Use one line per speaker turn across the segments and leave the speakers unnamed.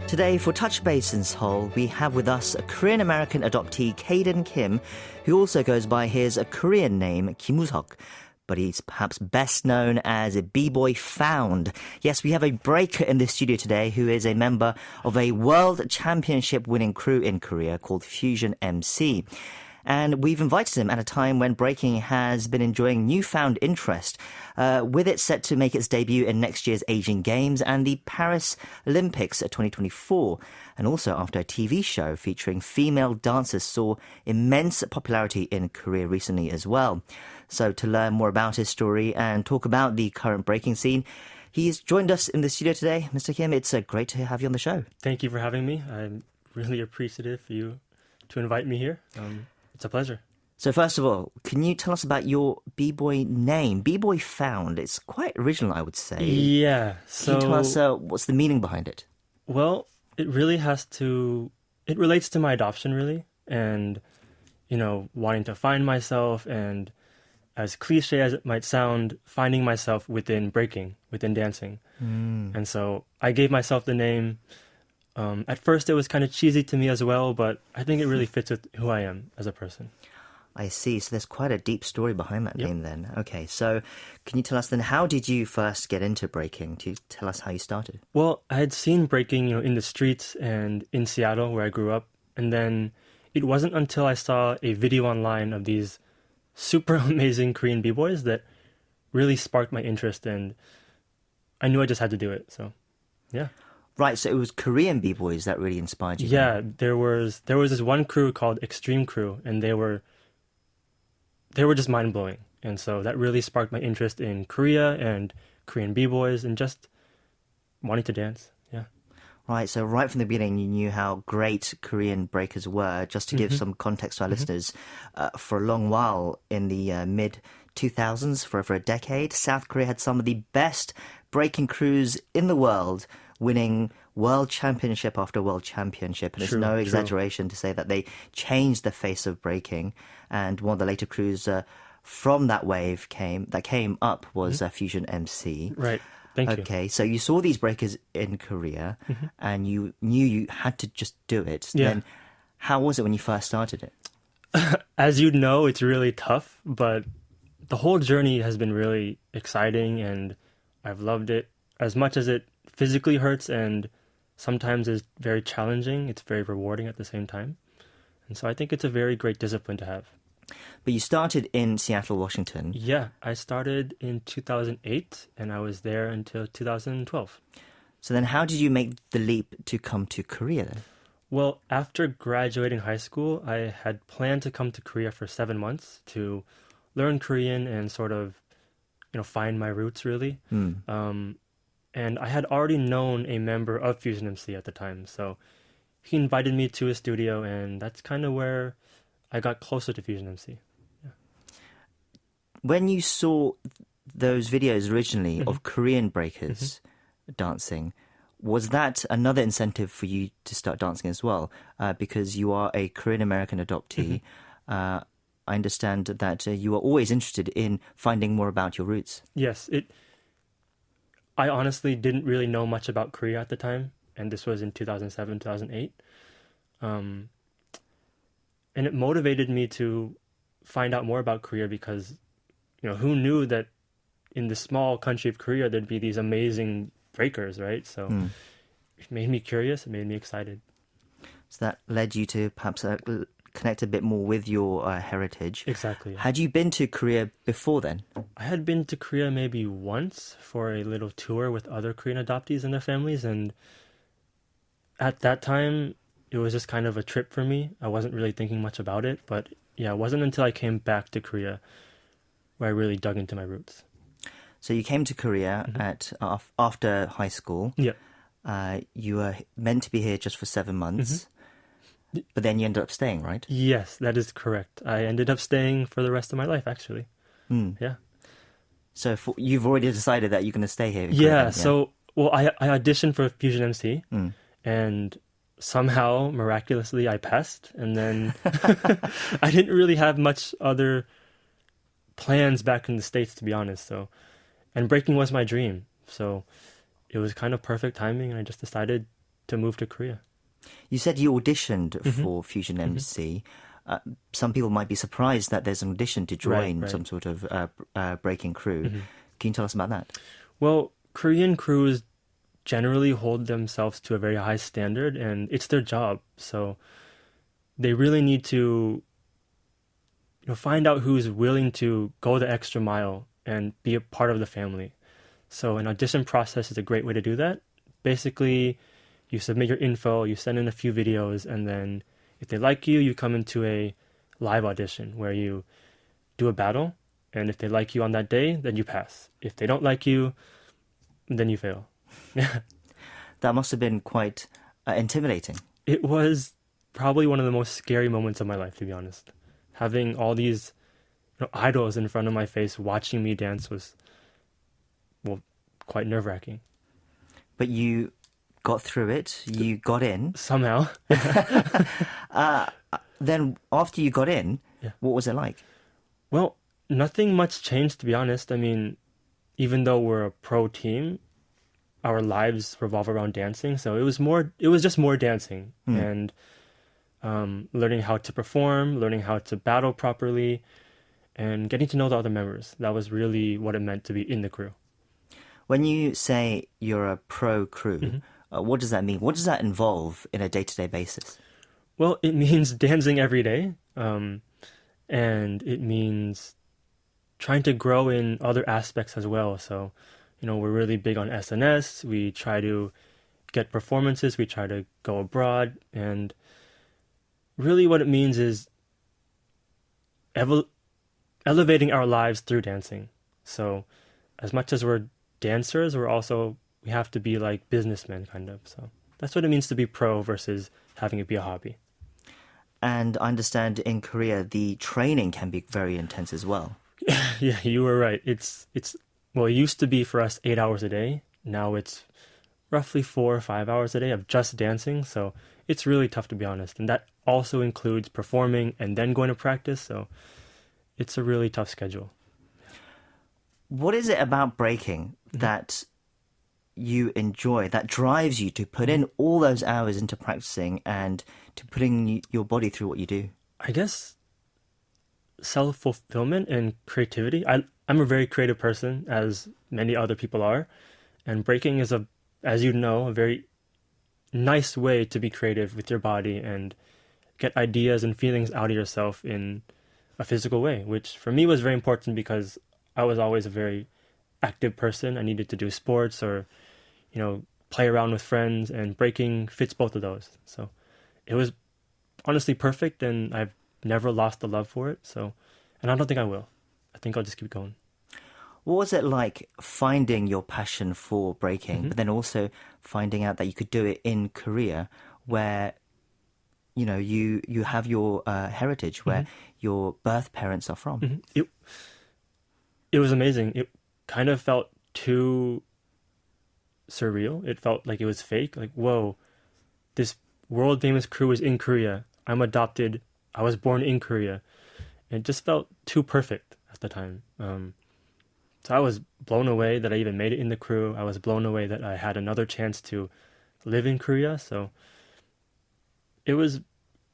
Today, for Touch Base in Seoul, we have with us a Korean-American adoptee, Kaden Kim, who also goes by his Korean name, Kim Woo-seok, but he's perhaps best known as a B-boy found. Yes, we have a breaker in the studio today who is a member of a world championship winning crew in Korea called Fusion MC. And we've invited him at a time when breaking has been enjoying newfound interest, with it set to make its debut in next year's Asian Games and the Paris Olympics 2024. And also after a TV show featuring female dancers saw immense popularity in Korea recently as well. So to learn more about his story and talk about the current breaking scene, he's joined us in the studio today. Mr. Kim, it's great to have you on the show.
Thank you for having me. I'm really appreciative for you to invite me here. It's a pleasure.
So first of all, can you tell us about your B-boy name? B-boy found. It's quite original, I would say.
Yeah.
Can you tell us what's the meaning behind it?
Well, it relates to my adoption, really. And, wanting to find myself and, as cliche as it might sound, finding myself within breaking, within dancing. And so I gave myself the name. At first, it was kind of cheesy to me as well, but I think it really fits with who I am as a person.
I see. So there's quite a deep story behind that name then. Okay, so can you tell us then, how did you first get into breaking? Do you tell us how you started?
Well, I had seen breaking, in the streets and in Seattle where I grew up. And then it wasn't until I saw a video online of these super amazing Korean b-boys that really sparked my interest, and I knew I just had to do it. So, yeah.
Right, so it was Korean b-boys that really inspired you.
Yeah, there was this one crew called Extreme Crew, and they were just mind-blowing. And so that really sparked my interest in Korea and Korean b-boys and just wanting to dance. Yeah.
Right, so right from the beginning you knew how great Korean breakers were. Just to give some context to our listeners, for a long while in the mid-2000s, for over a decade, South Korea had some of the best breaking crews in the world, winning world championship after world championship. And it's no exaggeration to say that they changed the face of breaking. And one of the later crews from that wave came up was Fusion MC.
Right. Thank you.
Okay, so you saw these breakers in Korea and you knew you had to just do it.
Yeah.
Then how was it when you first started it?
As you know, it's really tough, but the whole journey has been really exciting and I've loved it. As much as it physically hurts and sometimes is very challenging, it's very rewarding at the same time. And so I think it's a very great discipline to have.
But you started in Seattle, Washington.
Yeah, I started in 2008 and I was there until 2012.
So then how did you make the leap to come to Korea then?
Well, after graduating high school, I had planned to come to Korea for 7 months to learn Korean and sort of, find my roots really. And I had already known a member of Fusion MC at the time, so he invited me to his studio, and that's kind of where I got closer to Fusion MC. Yeah.
When you saw those videos originally of Korean breakers dancing, was that another incentive for you to start dancing as well? Because you are a Korean-American adoptee. I understand that you are always interested in finding more about your roots.
Yes, I honestly didn't really know much about Korea at the time, and this was in 2007, 2008. And it motivated me to find out more about Korea because, who knew that in the small country of Korea there'd be these amazing breakers, right? So it made me curious, it made me excited.
So that led you to perhaps connect a bit more with your heritage.
Exactly. Yeah.
Had you been to Korea before then?
I had been to Korea maybe once for a little tour with other Korean adoptees and their families, and at that time, it was just kind of a trip for me. I wasn't really thinking much about it, but yeah, it wasn't until I came back to Korea where I really dug into my roots.
So you came to Korea after high school.
Yeah.
You were meant to be here just for 7 months. But then you ended up staying, right?
Yes, that is correct. I ended up staying for the rest of my life, actually. Yeah.
So you've already decided that you're going to stay here?
Yeah, so, I auditioned for Fusion MC, and somehow, miraculously, I passed. And then I didn't really have much other plans back in the States, to be honest. And breaking was my dream. So it was kind of perfect timing, and I just decided to move to Korea.
You said you auditioned for Fusion MC. Some people might be surprised that there's an audition to join
Right.
some sort of breaking crew. Can you tell us about that?
Well, Korean crews generally hold themselves to a very high standard, and it's their job. So they really need to find out who's willing to go the extra mile and be a part of the family. So an audition process is a great way to do that. Basically, you submit your info, you send in a few videos, and then if they like you, you come into a live audition where you do a battle. And if they like you on that day, then you pass. If they don't like you, then you fail.
That must have been quite intimidating.
It was probably one of the most scary moments of my life, to be honest. Having all these idols in front of my face watching me dance was, well, quite nerve-wracking.
But you got through it. You got in.
Somehow.
Then after you got in,
Yeah.
what was it like?
Well, nothing much changed, to be honest. I mean, even though we're a pro team, our lives revolve around dancing. So it was just more dancing and learning how to perform, learning how to battle properly, and getting to know the other members. That was really what it meant to be in the crew.
When you say you're a pro crew, what does that mean? What does that involve in a day-to-day basis?
Well, it means dancing every day, and it means trying to grow in other aspects as well. So, we're really big on SNS. We try to get performances. We try to go abroad. And really what it means is elevating our lives through dancing. So as much as we're dancers, we have to be like businessmen, kind of. So that's what it means to be pro versus having it be a hobby.
And I understand in Korea, the training can be very intense as well.
Yeah, you were right. Well, it used to be for us 8 hours a day. Now it's roughly 4 or 5 hours a day of just dancing. So it's really tough, to be honest. And that also includes performing and then going to practice. So it's a really tough schedule.
What is it about breaking that you enjoy, that drives you to put in all those hours into practicing and to putting your body through what you do?
I guess self-fulfillment and creativity. I'm a very creative person, as many other people are. And breaking is, as you know, a very nice way to be creative with your body and get ideas and feelings out of yourself in a physical way, which for me was very important because I was always a very active person. I needed to do sports or, play around with friends, and breaking fits both of those. So it was honestly perfect, and I've never lost the love for it. So, and I don't think I will. I think I'll just keep going.
What was it like finding your passion for breaking, but then also finding out that you could do it in Korea, where you have your heritage, where your birth parents are from?
It was amazing. It kind of felt too surreal. It felt like it was fake. Like, whoa, this world famous crew is in Korea. I'm adopted. I was born in Korea. It just felt too perfect at the time. So I was blown away that I even made it in the crew. I was blown away that I had another chance to live in Korea. So it was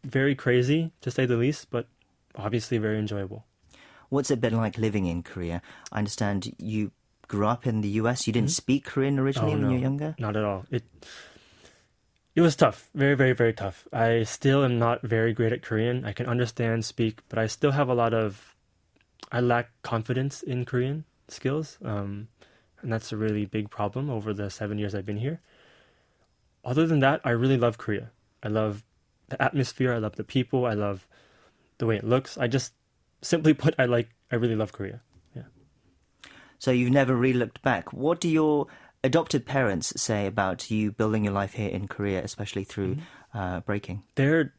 very crazy, to say the least, but obviously very enjoyable.
What's it been like living in Korea? I understand you grew up in the US. You didn't speak Korean originally when you were younger?
Not at all. It was tough. Very, very, very tough. I still am not very great at Korean. I can understand, speak, but I still have I lack confidence in Korean skills. And that's a really big problem over the 7 years I've been here. Other than that, I really love Korea. I love the atmosphere. I love the people. I love the way it looks. Simply put, I really love Korea. Yeah.
So you've never really looked back. What do your adopted parents say about you building your life here in Korea, especially through breaking?
They're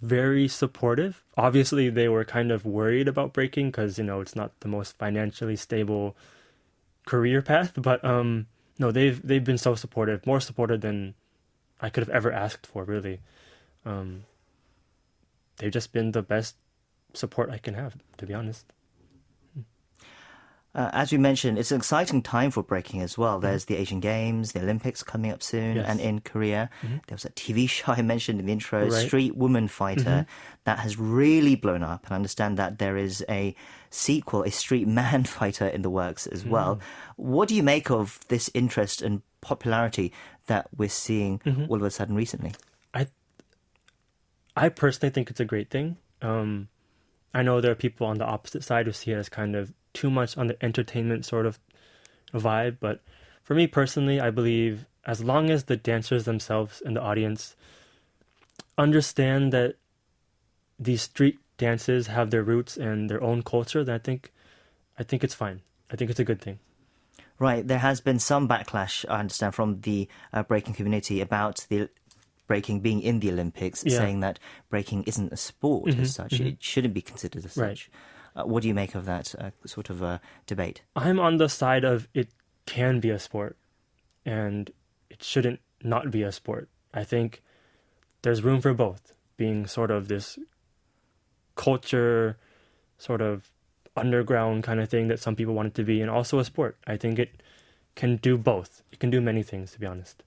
very supportive. Obviously, they were kind of worried about breaking because, it's not the most financially stable career path. But no, they've been so supportive, more supportive than I could have ever asked for, really. They've just been the best support I can have, to be honest.
As we mentioned, it's an exciting time for breaking as well. There's the Asian Games, the Olympics coming up soon,
Yes.
and in Korea, there was a TV show I mentioned in the intro,
Right.
Street Woman Fighter, that has really blown up. And I understand that there is a sequel, a Street Man Fighter in the works as well. What do you make of this interest and popularity that we're seeing all of a sudden recently?
I personally think it's a great thing. I know there are people on the opposite side who see it as kind of too much on the entertainment sort of vibe, but for me personally, I believe as long as the dancers themselves and the audience understand that these street dances have their roots and their own culture, then I think it's fine. I think it's a good thing.
Right, there has been some backlash, I understand, from the breaking community about the breaking being in the Olympics,
Yeah.
saying that breaking isn't a sport as such. It shouldn't be considered as
Right.
such. What do you make of that sort of debate?
I'm on the side of it can be a sport and it shouldn't not be a sport. I think there's room for both, being sort of this culture, sort of underground kind of thing that some people want it to be, and also a sport. I think it can do both. It can do many things, to be honest.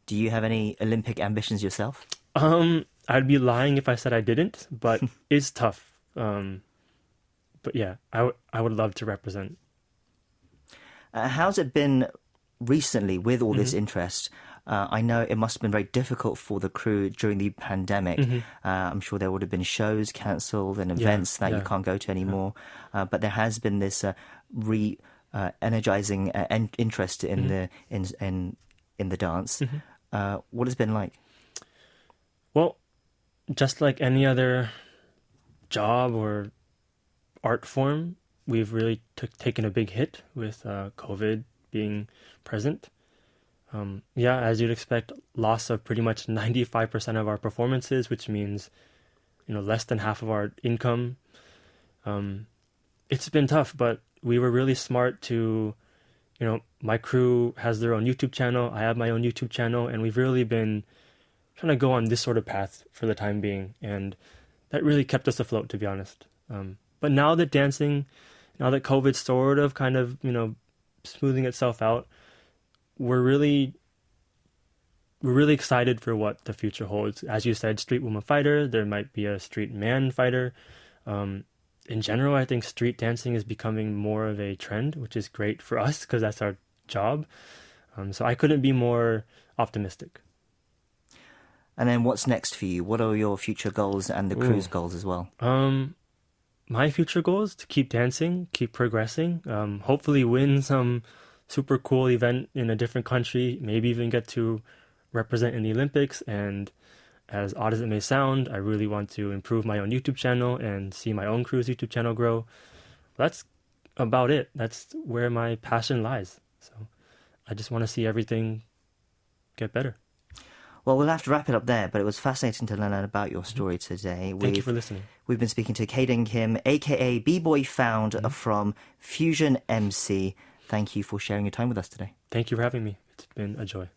Do you have any Olympic ambitions yourself?
I'd be lying if I said I didn't, but it's tough. But yeah, I would love to represent.
How's it been recently with all this interest? I know it must have been very difficult for the crew during the pandemic. I'm sure there would have been shows cancelled and events that you can't go to anymore. But there has been this energizing interest in the dance. What has it been like?
Well, just like any other job or art form, we've really taken a big hit with COVID being present. As you'd expect, loss of pretty much 95% of our performances, which means, less than half of our income. It's been tough, but we were really smart to, my crew has their own YouTube channel, I have my own YouTube channel, and we've really been trying to go on this sort of path for the time being, and that really kept us afloat, to be honest. But now that COVID's sort of kind of, smoothing itself out, we're really excited for what the future holds. As you said, Street Woman Fighter, there might be a Street Man Fighter. In general, I think street dancing is becoming more of a trend, which is great for us because that's our job. So I couldn't be more optimistic.
And then what's next for you? What are your future goals and the crew's goals as well?
My future goal is to keep dancing, keep progressing, hopefully win some super cool event in a different country, maybe even get to represent in the Olympics. And as odd as it may sound, I really want to improve my own YouTube channel and see my own crew's YouTube channel grow. That's about it. That's where my passion lies. So I just want to see everything get better.
Well, we'll have to wrap it up there, but it was fascinating to learn about your story today.
Thank you for listening.
We've been speaking to Kaden KIM, aka B-Boy Found from Fusion MC. Thank you for sharing your time with us today.
Thank you for having me. It's been a joy.